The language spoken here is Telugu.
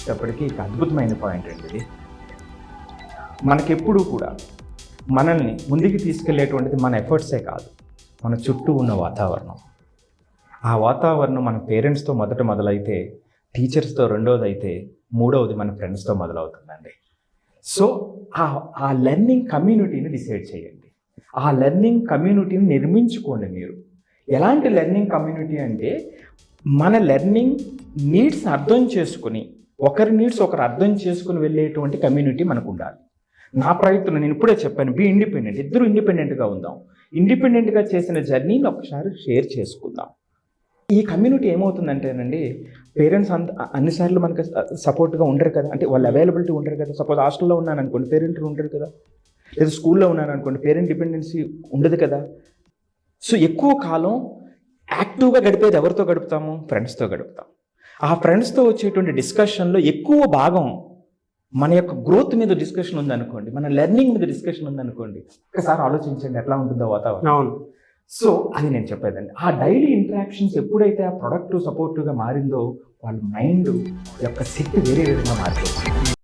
వచ్చేటప్పటికి ఇక అద్భుతమైన పాయింట్ అండి ఇది. మనకెప్పుడు కూడా మనల్ని ముందుకు తీసుకెళ్లేటువంటిది మన ఎఫర్ట్సే కాదు, మన చుట్టూ ఉన్న వాతావరణం. ఆ వాతావరణం మన పేరెంట్స్తో మొదలైతే, టీచర్స్తో రెండోది అయితే, మూడవది మన ఫ్రెండ్స్తో మొదలవుతుందండి. సో ఆ లెర్నింగ్ కమ్యూనిటీని డిసైడ్ చేయండి, ఆ లెర్నింగ్ కమ్యూనిటీని నిర్మించుకోండి మీరు. ఎలాంటి లెర్నింగ్ కమ్యూనిటీ అంటే, మన లెర్నింగ్ నీడ్స్ అర్థం చేసుకుని, ఒకరి నీడ్స్ ఒకరు అర్థం చేసుకుని వెళ్ళేటువంటి కమ్యూనిటీ మనకు ఉండాలి. నా ప్రయత్నం నేను ఇప్పుడే చెప్పాను, బీ ఇండిపెండెంట్. ఇద్దరు ఇండిపెండెంట్గా ఉందాం. ఇండిపెండెంట్గా చేసిన జర్నీని ఒకసారి షేర్ చేసుకుందాం. ఈ కమ్యూనిటీ ఏమవుతుందంటేనండి, పేరెంట్స్ అన్నిసార్లు మనకు సపోర్ట్గా ఉండరు కదా, అంటే వాళ్ళు అవైలబిలిటీ ఉండరు కదా. సపోజ్ హాస్టల్లో ఉన్నాను అనుకోండి, పేరెంట్ ఉండరు కదా. లేదా స్కూల్లో ఉన్నాను అనుకోండి, పేరెంట్ డిపెండెన్సీ ఉండదు కదా. సో ఎక్కువ కాలం యాక్టివ్గా గడిపేది ఎవరితో గడుపుతాము? ఫ్రెండ్స్తో గడుపుతాం. ఆ ఫ్రెండ్స్తో వచ్చేటువంటి డిస్కషన్లో ఎక్కువ భాగం మన యొక్క గ్రోత్ మీద డిస్కషన్ ఉందనుకోండి, మన లెర్నింగ్ మీద డిస్కషన్ ఉందనుకోండి, ఒకసారి ఆలోచించండి ఎట్లా ఉంటుందో వాతావరణం. అవును. సో అది నేను చెప్పేదండి. ఆ డైలీ ఇంటరాక్షన్స్ ఎప్పుడైతే ఆ ప్రొడక్టివ్ సపోర్టివ్గా మారిందో, వాళ్ళ మైండ్ యొక్క శక్తి వేరే విధంగా మారిపోతుంది.